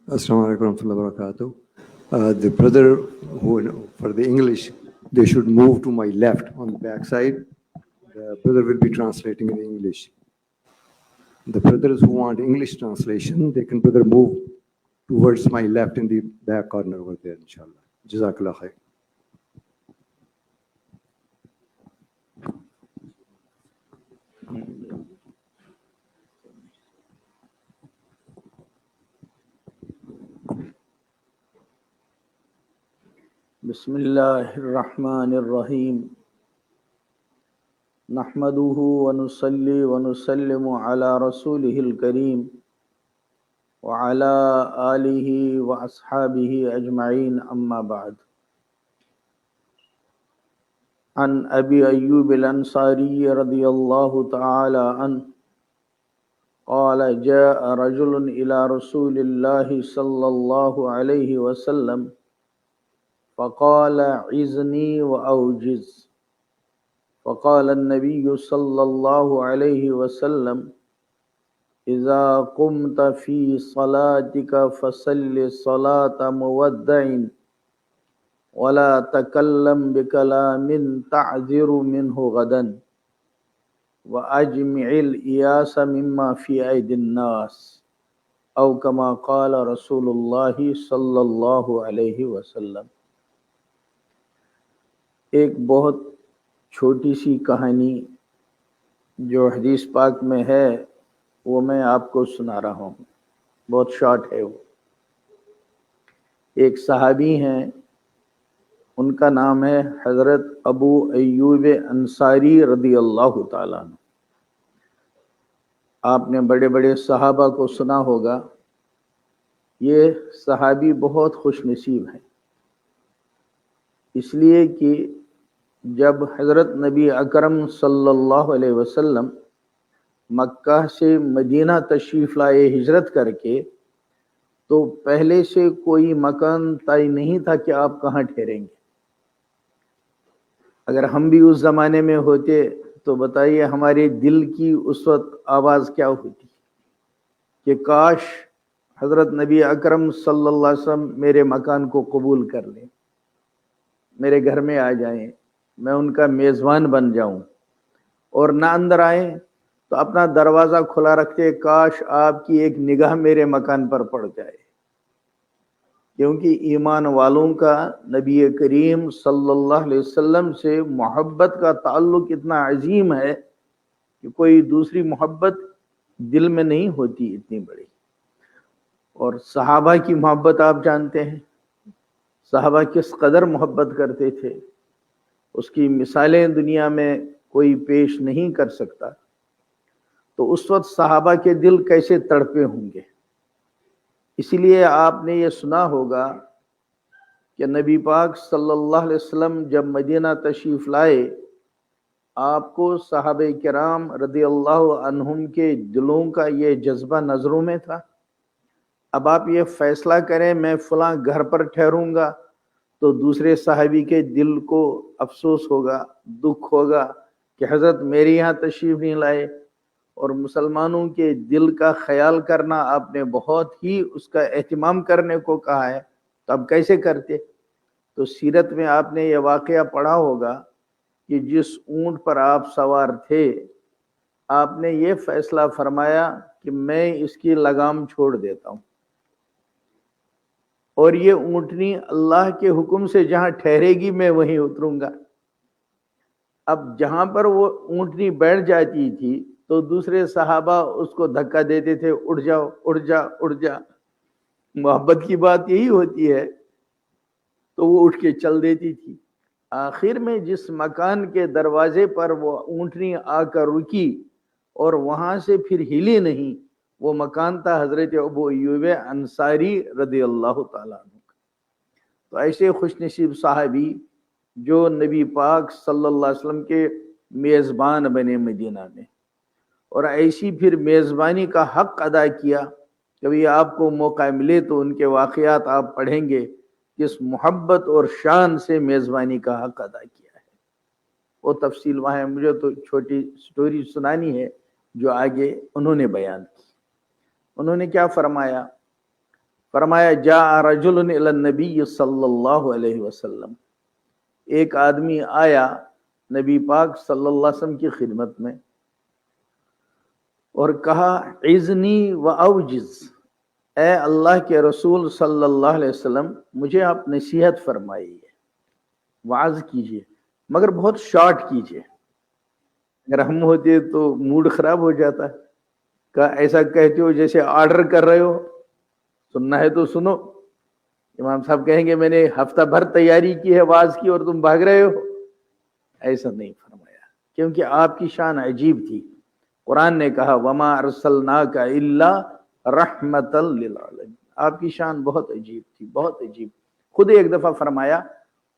Assalamu alaikum warahmatullahi wabarakatuh. The brother who, for the English, they should move to my left on the back side. The brother will be translating in English. The brothers who want English translation, they can brother move towards my left in the back corner over there, inshallah. Jazakallah khair. بسم الله الرحمن الرحيم نحمده ونصلي ونسلم على رسوله الكريم وعلى آله وأصحابه أجمعين أما بعد عن أبي أيوب الأنصاري رضي الله تعالى عنه قال جاء رجل إلى رسول الله صلى الله عليه وسلم فقال عزني وأوجز فقال النبي صلى الله عليه وسلم إذا قمت في صلاتك فصل صلاة مودع ولا تكلم بكلام تعذر منه غدا وأجمع الإياس مما في أيدي الناس أو كما قال رسول الله صلى الله عليه وسلم۔ ایک بہت چھوٹی سی کہانی جو حدیث پاک میں ہے وہ میں آپ کو سنا رہا ہوں، بہت شارٹ ہے وہ۔ ایک صحابی ہیں، ان کا نام ہے حضرت ابو ایوب انصاری رضی اللہ تعالیٰ عنہ۔ آپ نے بڑے بڑے صحابہ کو سنا ہوگا، یہ صحابی بہت خوش نصیب ہیں، اس لیے کہ جب حضرت نبی اکرم صلی اللہ علیہ وسلم مکہ سے مدینہ تشریف لائے ہجرت کر کے، تو پہلے سے کوئی مکان طے نہیں تھا کہ آپ کہاں ٹھہریں گے۔ اگر ہم بھی اس زمانے میں ہوتے تو بتائیے ہمارے دل کی اس وقت آواز کیا ہوتی کہ کاش حضرت نبی اکرم صلی اللہ علیہ وسلم میرے مکان کو قبول کر لیں، میرے گھر میں آ جائیں، میں ان کا میزبان بن جاؤں، اور نہ اندر آئیں تو اپنا دروازہ کھلا رکھتے، کاش آپ کی ایک نگاہ میرے مکان پر پڑ جائے۔ کیونکہ ایمان والوں کا نبی کریم صلی اللہ علیہ وسلم سے محبت کا تعلق اتنا عظیم ہے کہ کوئی دوسری محبت دل میں نہیں ہوتی اتنی بڑی۔ اور صحابہ کی محبت آپ جانتے ہیں، صحابہ کس قدر محبت کرتے تھے، اس کی مثالیں دنیا میں کوئی پیش نہیں کر سکتا۔ تو اس وقت صحابہ کے دل کیسے تڑپے ہوں گے۔ اسی لیے آپ نے یہ سنا ہوگا کہ نبی پاک صلی اللہ علیہ وسلم جب مدینہ تشریف لائے، آپ کو صحابہ کرام رضی اللہ عنہم کے دلوں کا یہ جذبہ نظروں میں تھا۔ اب آپ یہ فیصلہ کریں میں فلاں گھر پر ٹھہروں گا تو دوسرے صحابی کے دل کو افسوس ہوگا، دکھ ہوگا کہ حضرت میرے یہاں تشریف نہیں لائے، اور مسلمانوں کے دل کا خیال کرنا آپ نے بہت ہی اس کا اہتمام کرنے کو کہا ہے، تو اب کیسے کرتے؟ تو سیرت میں آپ نے یہ واقعہ پڑھا ہوگا کہ جس اونٹ پر آپ سوار تھے، آپ نے یہ فیصلہ فرمایا کہ میں اس کی لگام چھوڑ دیتا ہوں، اور یہ اونٹنی اللہ کے حکم سے جہاں ٹھہرے گی میں وہیں اتروں گا۔ اب جہاں پر وہ اونٹنی بیٹھ جاتی تھی تو دوسرے صحابہ اس کو دھکا دیتے تھے، اٹھ جاؤ اٹھ جا اٹھ جا۔ محبت کی بات یہی ہوتی ہے، تو وہ اٹھ کے چل دیتی تھی۔ آخر میں جس مکان کے دروازے پر وہ اونٹنی آ کر رکی اور وہاں سے پھر ہلی نہیں، وہ مکان تھا حضرت ابو ایوب انصاری رضی اللہ تعالیٰ عنہ کا۔ تو ایسے خوش نصیب صحابی جو نبی پاک صلی اللہ علیہ وسلم کے میزبان بنے مدینہ میں، اور ایسی پھر میزبانی کا حق ادا کیا۔ کبھی آپ کو موقع ملے تو ان کے واقعات آپ پڑھیں گے، کس محبت اور شان سے میزبانی کا حق ادا کیا ہے۔ وہ تفصیل وہاں ہے، مجھے تو چھوٹی سٹوری سنانی ہے جو آگے انہوں نے بیان کی۔ انہوں نے کیا فرمایا फरमाया जा रजुलन इला नबी सल्लल्लाहु अलैहि वसल्लम, एक आदमी आया नबी पाक सल्लल्लाहु अलैहि वसल्लम की खिदमत में और कहा इज़नी व औजिज़, ए अल्लाह के रसूल सल्लल्लाहु अलैहि वसल्लम मुझे आप नसीहत फरमाइए, वाज कीजिए, मगर बहुत शॉर्ट कीजिए। अगर हम होते तो मूड खराब हो जाता। का ऐसा कहते हो जैसे ऑर्डर कर रहे हो, सुनना है तो सुनो। इमाम साहब कहेंगे मैंने हफ्ता भर तैयारी की है वाज की और तुम भाग रहे हो। ऐसा नहीं फरमाया, क्योंकि आपकी शान अजीब थी। कुरान ने कहा वमा अरसलनाका इल्ला रहमतल लिल आलमीन, आपकी शान बहुत अजीब थी, बहुत अजीब। खुद एक दफा फरमाया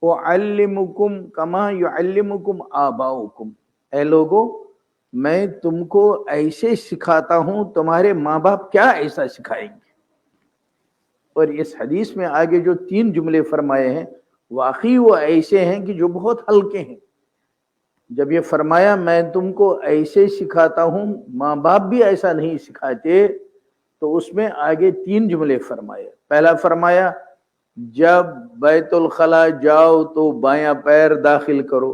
उअल्लिमुकुम कमा युअल्लिमुकुम आबाउकुम, ऐ लोगो मैं तुमको ऐसे सिखाता हूं तुम्हारे माँ बाप क्या ऐसा सिखाएंगे। और इस हदीस में आगे जो 3 जुमले फरमाए हैं वाकई वो ऐसे हैं कि जो बहुत हल्के हैं। जब ये फरमाया मैं तुमको ऐसे सिखाता हूं, माँ बाप भी ऐसा नहीं सिखाते, तो उसमें आगे 3 जुमले फरमाए। पहला फरमाया जब बैतुल खला जाओ तो बायां पैर दाखिल करो,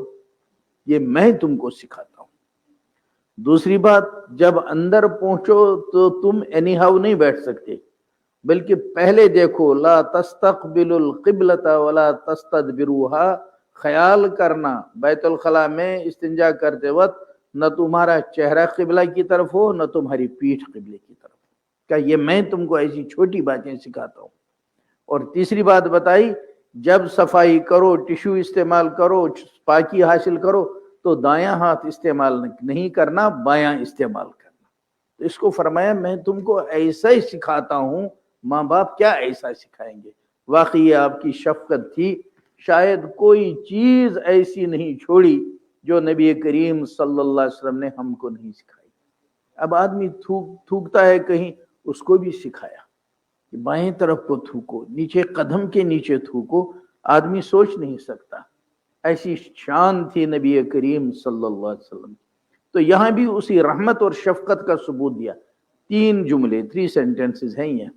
ये मैं तुमको सिखाता हूं। दूसरी बात, जब अंदर पहुंचो तो तुम एनीहाउ नहीं बैठ सकते, बल्कि पहले देखो ला तस्तकबिलुल क़िबलता वला तस्तदबिरुहा, ख्याल करना बैतुल खला में इस्तिंजा करते वक्त न तुम्हारा चेहरा किबला की तरफ हो न तुम्हारी पीठ किबले की तरफ। क्या ये मैं तुमको ऐसी छोटी बातें सिखाता हूँ। और तीसरी बात बताई जब सफाई करो, टिश्यू इस्तेमाल करो, पाकी हासिल करो, तो दायां हाथ इस्तेमाल नहीं करना, बायां इस्तेमाल करना। तो इसको फरमाया मैं तुमको ऐसा ही सिखाता हूँ, माँ बाप क्या ऐसा सिखाएंगे। वाकई आपकी शफकत थी, शायद कोई चीज ऐसी नहीं छोड़ी जो नबी करीम सल्लल्लाहु अलैहि वसल्लम ने हमको नहीं सिखाई। अब आदमी थूकता है कहीं, उसको भी सिखाया कि बाएं तरफ को थूको, नीचे कदम के नीचे थूको। आदमी सोच नहीं सकता, ऐसी शान थी नबी करीम सल्लल्लाहु अलैहि वसल्लम। तो यहां भी उसी रहमत और शफकत का सबूत दिया। 3 जुमले, 3 सेंटेंसेस हैं ये,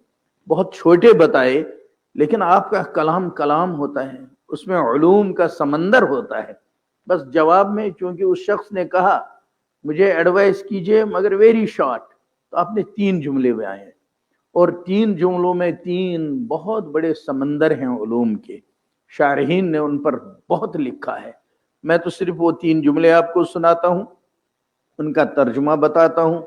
बहुत छोटे बताए, लेकिन आपका कलाम कलाम होता है, उसमें उलूम का समंदर होता है। बस जवाब में चूंकि उस शख्स ने कहा मुझे एडवाइस कीजिए मगर वेरी शॉर्ट, तो आपने 3 जुमले में आए, और 3 जुमलों में 3 बहुत बड़े समंदर हैं उलूम के। शारहीन ने उन पर बहुत लिखा है। मैं तो सिर्फ वो 3 जुमले आपको सुनाता हूँ, उनका तर्जुमा बताता हूँ,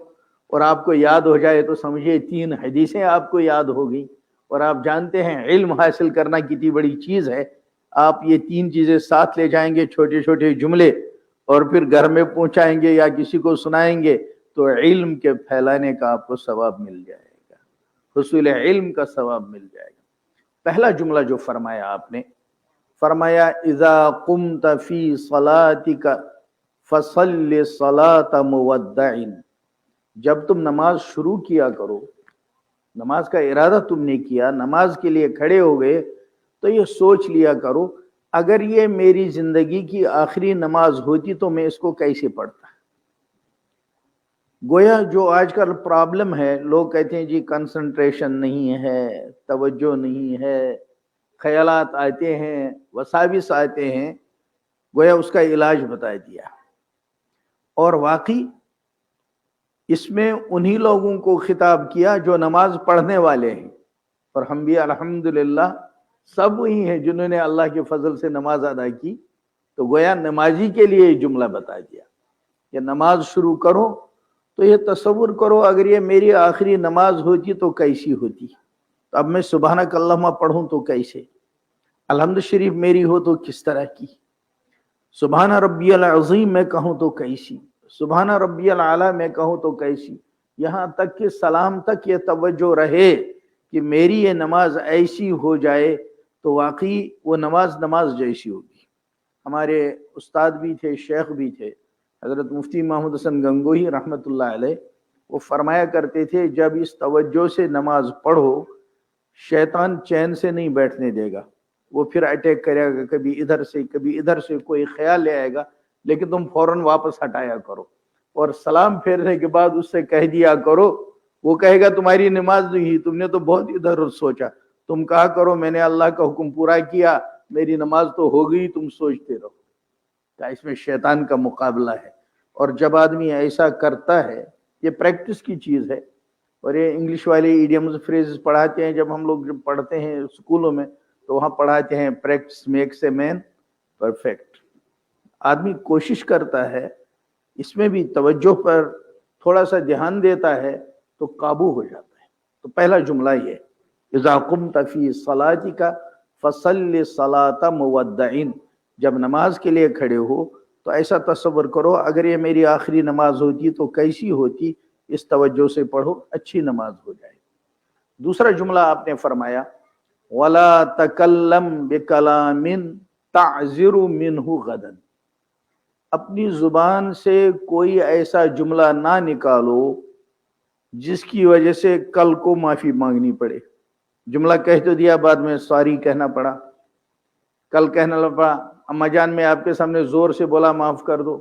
और आपको याद हो जाए तो समझिए 3 हदीसें आपको याद हो गई। और आप जानते हैं इल्म हासिल करना कितनी बड़ी चीज है। आप ये 3 चीजें साथ ले जाएंगे, छोटे छोटे जुमले, और फिर घर में पहुंचाएंगे या किसी को सुनाएंगे, तो इल्म के फैलाने का आपको सवाब मिल जाएगा, हुसूल इल्म का सवाब मिल जाएगा। पहला जुमला जो फरमाया आपने, फरमाया इज़ा कुम्त फी सलातिका फसल्लि सलात मुवद्दाइन, जब तुम नमाज शुरू किया करो, नमाज का इरादा तुमने किया, नमाज के लिए खड़े हो गए, तो ये सोच लिया करो अगर ये मेरी जिंदगी की आखिरी नमाज होती तो मैं इसको कैसे पढ़ता। गोया जो आजकल प्रॉब्लम है, लोग कहते हैं जी कंसंट्रेशन नहीं है, तवज्जो नहीं है, ख्यालात आते हैं, वसाविस आते हैं, गोया उसका इलाज बता दिया। और वाकई इसमें उन्हीं लोगों को खिताब किया जो नमाज पढ़ने वाले हैं, और हम भी अल्हम्दुलिल्लाह सब वही हैं जिन्होंने अल्लाह के फजल से नमाज अदा की। तो गोया नमाजी के लिए जुमला बता दिया कि नमाज शुरू करो तो ये तसव्वुर करो अगर ये मेरी आखिरी नमाज होती तो कैसी होती। तो अब मैं सुबहानक अल्लाहुम्मा पढ़ूं तो कैसे, अलहम्द शरीफ मेरी हो तो किस तरह की, सुबहान रब्बियल अज़ीम मैं कहूँ तो कैसी, सुबहान रब्बियल आला मैं कहूँ तो कैसी। यहाँ तक कि सलाम तक ये तवज्जो रहे कि मेरी ये नमाज ऐसी हो जाए तो वाकई वो नमाज जैसी होगी। हमारे उस्ताद भी थे, शेख भी थे, हज़रत मुफ्ती महमूद हसन गंगोही रहमतुल्लाह अलैह, वो फरमाया करते थे जब इस तवज्जो से नमाज पढ़ो शैतान चैन से नहीं बैठने देगा, वो फिर अटैक करेगा, कभी इधर से कभी इधर से कोई ख्याल ले आएगा, लेकिन तुम फौरन वापस हटाया करो और सलाम फेरने के बाद उससे कह दिया करो वो कहेगा तुम्हारी नमाज नहीं हुई, तुमने तो बहुत इधर उधर सोचा, तुम कहा करो मैंने अल्लाह का हुक्म पूरा किया, मेरी नमाज तो हो गई, तुम सोचते रहो। क्या इसमें शैतान का मुकाबला है। और जब आदमी ऐसा करता है, ये प्रैक्टिस की चीज है। और ये इंग्लिश वाले इडियम्स फ्रेजेस पढ़ाते हैं, जब हम लोग जब पढ़ते हैं स्कूलों में तो वहां पढ़ाते हैं practice makes a man perfect. आदमी कोशिश करता है, इसमें भी तवज्जो पर थोड़ा सा ध्यान देता है तो काबू हो जाता है। तो पहला जुमला ये, इज़ा कुम्त फी सलातिका फसल्लि सलाता मुवद्दइन, जब नमाज के लिए खड़े हो तो ऐसा तसव्वुर करो अगर ये मेरी आखिरी नमाज होती तो कैसी होती, इस तवज्जो से पढ़ो, अच्छी नमाज हो जाए। दूसरा जुमला आपने फरमाया, वला तकल्लम बिकलामिन ताज़िरु मिन्हु गदन, अपनी जुबान से कोई ऐसा जुमला ना निकालो जिसकी वजह से कल को माफी मांगनी पड़े। जुमला कह तो दिया, बाद में सॉरी कहना पड़ा, कल कहना पड़ा, अम्मा जान मैं आपके सामने जोर से बोला माफ कर दो,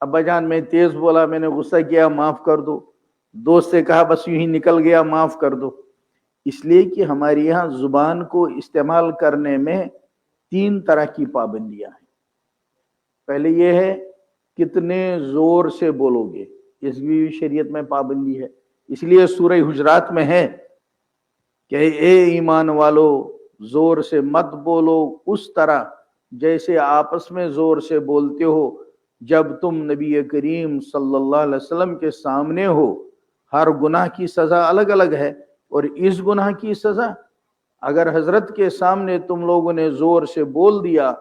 अब्बा जान मैं तेज बोला मैंने गुस्सा किया माफ कर दो, दोस्त से कहा बस यूं ही निकल गया माफ कर दो। इसलिए कि हमारे यहाँ जुबान को इस्तेमाल करने में 3 तरह की पाबंदियां हैं। पहले ये है कितने जोर से बोलोगे, इसकी भी शरीयत में पाबंदी है। इसलिए सूरह हुजरात में है कि ए ईमान वालो जोर से मत बोलो उस तरह जैसे आपस में जोर से बोलते हो जब तुम नबी करीम सल्लल्लाहु अलैहि वसल्लम के सामने हो। हर गुनाह की सजा अलग अलग है, और इस गुनाह की सजा अगर हजरत के सामने तुम लोगों ने जोर से बोल दिया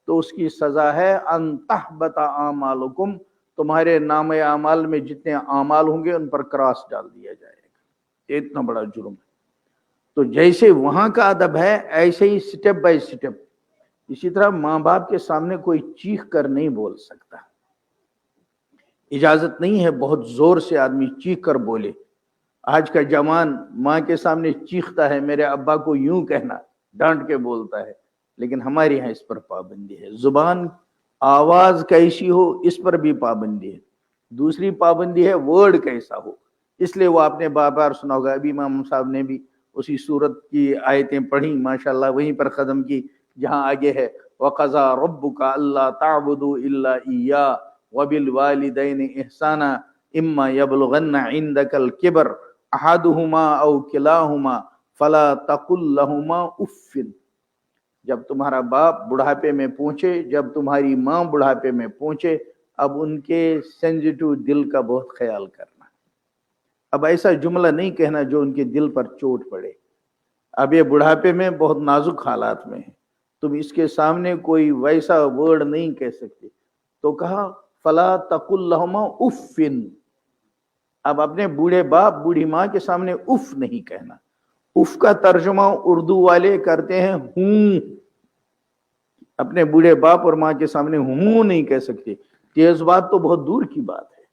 तो उसकी सजा है अन तहबता आमालुकुम, तुम्हारे नामे आमाल में जितने आमाल होंगे उन पर क्रॉस डाल दिया जाएगा। इतना बड़ा जुर्म है। तो जैसे वहां का अदब है ऐसे ही स्टेप बाय स्टेप, इसी तरह माँ बाप के सामने कोई चीख कर नहीं बोल सकता, इजाजत नहीं है बहुत जोर से आदमी चीख कर बोले। आज का जवान माँ के सामने चीखता है, मेरे अब्बा को यूं कहना, डांट के बोलता है, लेकिन हमारे यहाँ इस पर पाबंदी है। जुबान आवाज कैसी हो इस पर भी पाबंदी है। दूसरी पाबंदी है वर्ड कैसा हो, इसलिए वो आपने बार बार सुना होगा, अभी इमाम साहब ने भी उसी सूरत की आयतें पढ़ी माशाल्लाह, वहीं पर खत्म की जहां आगे है वक़ज़ा रब्बुका अल्ला ताबुदू इल्ला इय्या व बिल वालिदैनि इहसाना इम्मा यबलुगन्ना इंदकल किबर अहदुहुमा औ किलाहुमा फला तकुल लहुमा उफ़्फ़िन। जब तुम्हारा बाप बुढ़ापे में पहुंचे, जब तुम्हारी माँ बुढ़ापे में पहुंचे, अब उनके सेंसिटिव दिल का बहुत ख्याल करना। अब ऐसा जुमला नहीं कहना जो उनके दिल पर चोट पड़े। अब ये बुढ़ापे में बहुत नाजुक हालात में है, तुम इसके सामने कोई वैसा वर्ड नहीं कह सकते। तो कहा फला तकुल लहुमा उफ़्फ़िन। अब अपने बूढ़े बाप बूढ़ी माँ के सामने उफ नहीं कहना। उफ का तर्जुमा उर्दू वाले करते हैं हूं। अपने बूढ़े बाप और माँ के सामने हूं नहीं कह सकते, तेज बात तो बहुत दूर की बात है।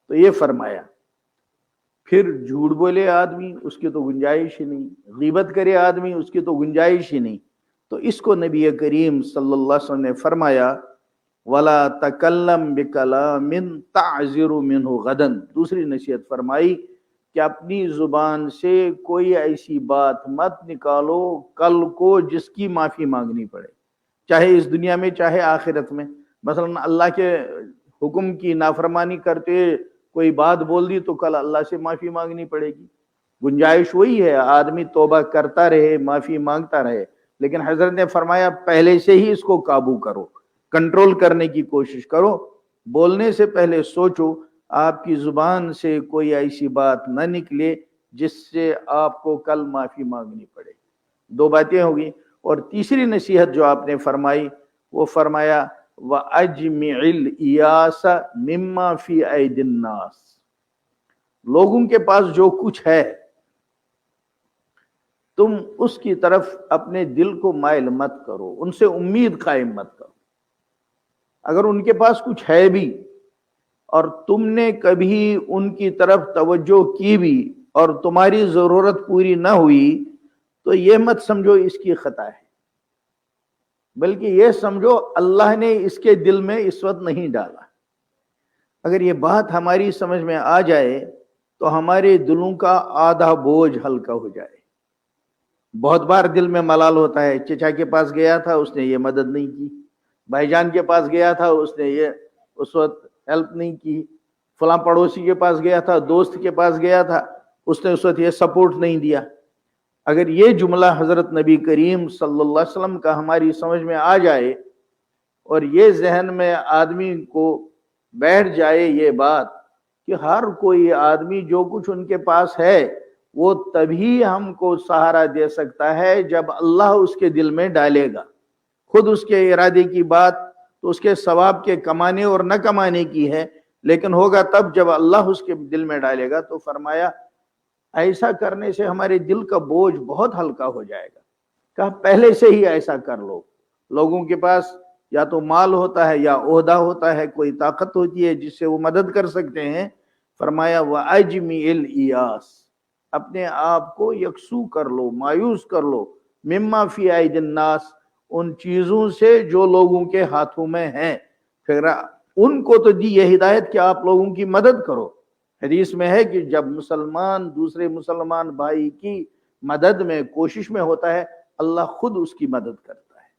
तो ये फरमाया। फिर झूठ बोले आदमी, उसकी तो गुंजाइश ही नहीं। गीबत करे आदमी, उसकी तो गुंजाइश ही नहीं। तो इसको नबी करीम सल्लल्लाहु अलैहि वसल्लम ने फरमाया वला तकल्लम बिकलामिन ताज़िरु मिन्हु गदन। दूसरी नसीहत फरमाई कि अपनी जुबान से कोई ऐसी बात मत निकालो कल को जिसकी माफी मांगनी पड़े, चाहे इस दुनिया में चाहे आखिरत में। मसलन अल्लाह के हुक्म की नाफरमानी करते कोई बात बोल दी तो कल अल्लाह से माफी मांगनी पड़ेगी। गुंजाइश वही है, आदमी तौबा करता रहे, माफी मांगता रहे, लेकिन हजरत ने फरमाया पहले से ही इसको काबू करो, कंट्रोल करने की कोशिश करो। बोलने से पहले सोचो आपकी जुबान से कोई ऐसी बात न निकले जिससे आपको कल माफी मांगनी पड़े। 2 बातें होगी। और तीसरी नसीहत जो आपने फरमाई वो फरमाया व अजमिल इयासा मिम्मा फी ऐदिन नास। लोगों के पास जो कुछ है तुम उसकी तरफ अपने दिल को माइल मत करो, उनसे उम्मीद कायम मत करो। अगर उनके पास कुछ है भी और तुमने कभी उनकी तरफ तवज्जो की भी और तुम्हारी जरूरत पूरी ना हुई तो ये मत समझो इसकी खता है, बल्कि ये समझो अल्लाह ने इसके दिल में इस वक्त नहीं डाला। अगर ये बात हमारी समझ में आ जाए तो हमारे दिलों का आधा बोझ हल्का हो जाए। बहुत बार दिल में मलाल होता है, चचा के पास गया था, उसने ये मदद नहीं की, भाईजान के पास गया था, उसने ये उस वक्त हेल्प नहीं की, फलां पड़ोसी के पास गया था, दोस्त के पास गया था, उसने उस वक्त ये सपोर्ट नहीं दिया। अगर ये जुमला हजरत नबी करीम सल्लल्लाहु अलैहि वसल्लम का हमारी समझ में आ जाए और ये जहन में आदमी को बैठ जाए ये बात कि हर कोई आदमी जो कुछ उनके पास है वो तभी हमको सहारा दे सकता है जब अल्लाह उसके दिल में डालेगा। खुद उसके इरादे की बात तो उसके सवाब के कमाने और न कमाने की है, लेकिन होगा तब जब अल्लाह उसके दिल में डालेगा। तो फरमाया ऐसा करने से हमारे दिल का बोझ बहुत हल्का हो जाएगा। कहा पहले से ही ऐसा कर लो। लोगों के पास या तो माल होता है या ओहदा होता है, कोई ताकत होती है जिससे वो मदद कर सकते हैं। फरमाया व अजमील इयास, अपने आप को यकसू कर लो, मायूस कर लो, मिम्मा फी आइदिन नास, उन चीजों से जो लोगों के हाथों में हैं। फिर उनको तो दी यह हिदायत कि आप लोगों की मदद करो। हदीस में है कि जब मुसलमान दूसरे मुसलमान भाई की मदद में कोशिश में होता है, अल्लाह खुद उसकी मदद करता है।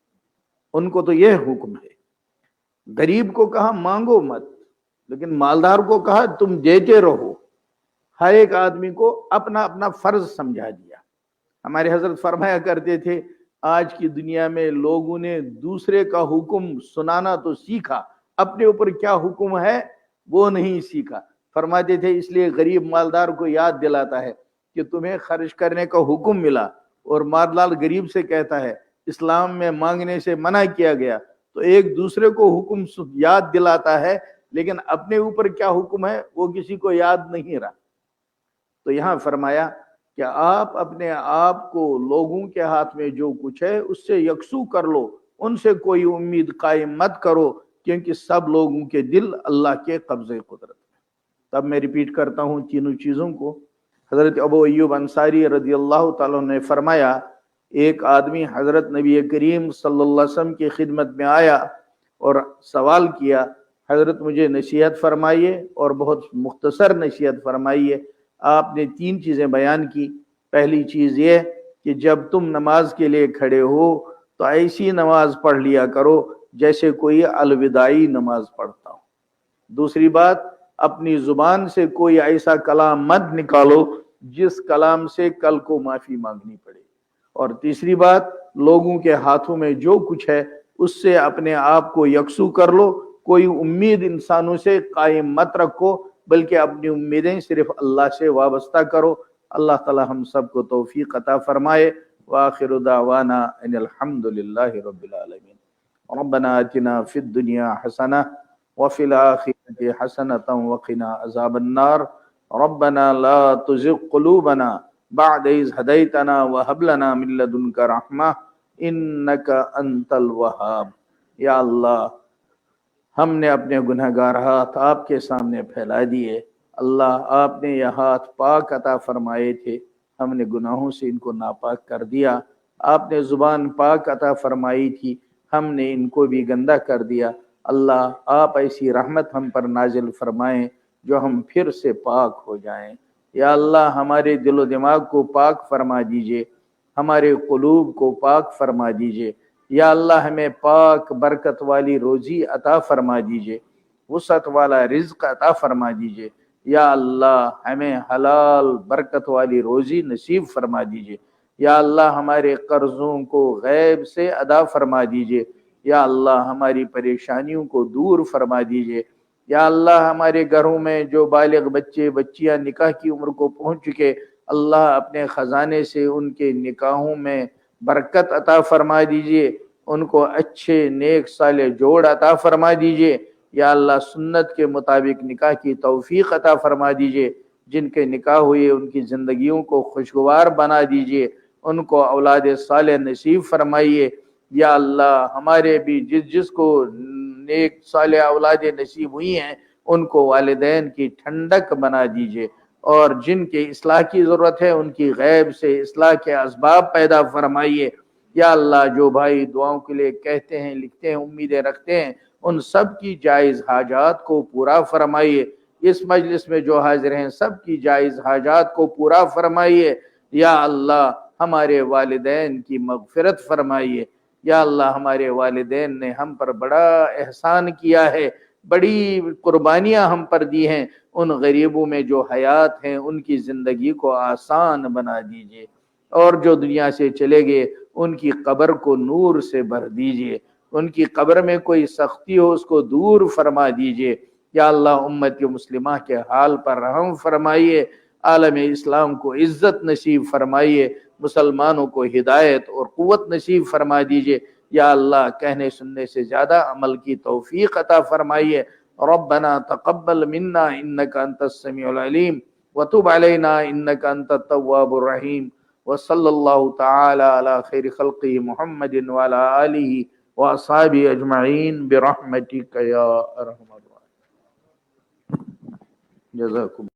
उनको तो यह हुक्म है। गरीब को कहा मांगो मत, लेकिन मालदार को कहा तुम देते रहो। हर एक आदमी को अपना अपना फर्ज समझा दिया। हमारे हजरत फरमाया करते थे, आज की दुनिया में लोगों ने दूसरे का हुक्म सुनाना तो सीखा, अपने ऊपर क्या हुक्म है वो नहीं सीखा। फरमाते थे इसलिए गरीब मालदार को याद दिलाता है कि तुम्हें खर्च करने का हुक्म मिला और मालदार गरीब से कहता है इस्लाम में मांगने से मना किया गया, तो एक दूसरे को हुक्म याद दिलाता है, लेकिन अपने ऊपर क्या हुक्म है वो किसी को याद नहीं रहा। तो यहाँ फरमाया कि आप अपने आप को लोगों के हाथ में जो कुछ है उससे यकसू कर लो, उनसे कोई उम्मीद कायम मत करो, क्योंकि सब लोगों के दिल अल्लाह के कब्जे कुदरत में। तब मैं रिपीट करता हूँ तीनों चीजों को। हजरत अबू अय्यूब अंसारी रदी अल्लाह ताला ने फरमाया, एक आदमी हजरत नबी करीम सल्लल्लाहु अलैहि वसल्लम की खिदमत में आया और सवाल किया, हजरत मुझे नसीहत फरमाइए और बहुत मुख्तसर नसीहत फरमाइए। आपने तीन चीजें बयान की। पहली चीज ये कि जब तुम नमाज के लिए खड़े हो तो ऐसी नमाज पढ़ लिया करो जैसे कोई अलविदाई नमाज पढ़ता हो। दूसरी बात, अपनी जुबान से कोई ऐसा कलाम मत निकालो जिस कलाम से कल को माफी मांगनी पड़े। और तीसरी बात, लोगों के हाथों में जो कुछ है उससे अपने आप को यकसू कर लो, कोई उम्मीद इंसानों से कायम मत रखो, बल्कि अपनी उम्मीदें सिर्फ अल्लाह से वाबस्ता करो। अल्लाह ताला हम सबको तौफीक अता फरमाए। व आखिरु दावाना अनिल हम्दुलिल्लाहि रब्बिल आलमीन। रब्बना आतिना फिद दुनिया हसना व फिल आखिरति हसनतन व क़िना अज़ाबन नार। रब्बना ला तुज़िग़ क़ुलूबना बअद इज़ हदैतना व हब लना मिन लदुनका रहमा इन्नका अंतल वहाब। या अल्लाह, हमने अपने गुनहगार हाथ आपके सामने फैला दिए। अल्लाह, आपने यह हाथ पाक अता फरमाए थे, हमने गुनाहों से इनको नापाक कर दिया। आपने जुबान पाक अता फरमाई थी, हमने इनको भी गंदा कर दिया। अल्लाह, आप ऐसी रहमत हम पर नाजिल फरमाएं जो हम फिर से पाक हो जाएं। या अल्लाह, हमारे दिलो दिमाग को पाक फरमा दीजिए, हमारे कुलूब को पाक फरमा दीजिए। या अल्लाह, हमें पाक बरकत वाली रोजी अता फरमा दीजिए, वसअत वाला रिज्क अता फरमा दीजिए। या अल्लाह, हमें हलाल बरकत वाली रोजी नसीब फरमा दीजिए। या अल्लाह, हमारे कर्जों को गैब से अदा फरमा दीजिए। या अल्लाह, हमारी परेशानियों को दूर फरमा दीजिए। या अल्लाह, हमारे घरों में जो बालिग बच्चे बच्चियां निकाह की उम्र को पहुंच चुके, अल्लाह अपने खजाने से उनके निकाहों में बरकत अता फरमा दीजिए, उनको अच्छे नेक साले जोड़ अता फरमा दीजिए। या अल्लाह, सुन्नत के मुताबिक निकाह की तौफीक अता फरमा दीजिए। जिनके निकाह हुए उनकी जिंदगियों को खुशगवार बना दीजिए, उनको औलाद साले नसीब फरमाइए। या अल्लाह, हमारे भी जिसको नेक साले औलाद नसीब हुई हैं उनको वालिदैन की ठंडक बना दीजिए, और जिनके इस्लाह की ज़रूरत है उनकी गैब से इस्लाह के असबाब पैदा फरमाइए। या अल्लाह, जो भाई दुआओं के लिए कहते हैं, लिखते हैं, उम्मीदें रखते हैं, उन सब की जायज़ हाजात को पूरा फरमाइए। اس مجلس میں جو حاضر ہیں سب کی جائز حاجات کو پورا فرمائیے۔ یا اللہ ہمارے والدین کی مغفرت فرمائیے۔ یا اللہ ہمارے والدین نے ہم پر بڑا احسان کیا ہے، بڑی قربانیاں ہم پر دی ہیں، ان غریبوں میں جو حیات ہیں ان کی زندگی کو آسان بنا دیجئے، اور جو دنیا سے چلے گئے ان کی قبر کو نور سے بھر دیجئے، ان کی قبر میں کوئی سختی ہو اس کو دور فرما دیجئے۔ یا اللہ امت مسلمہ کے حال پر رحم فرمائیے، عالم اسلام کو عزت نصیب فرمائیے، مسلمانوں کو ہدایت اور قوت نصیب فرما دیجئے۔ یا اللہ کہنے سننے سے زیادہ عمل کی توفیق عطا فرمائیے۔ ربنا تقبل منا انك انت السميع العليم وتب علينا انك انت التواب الرحيم وصلى الله تعالى على خير خلقه محمد وعلى آله واصحابه اجمعين برحمتك يا ارحم الراحمين۔ جزاكم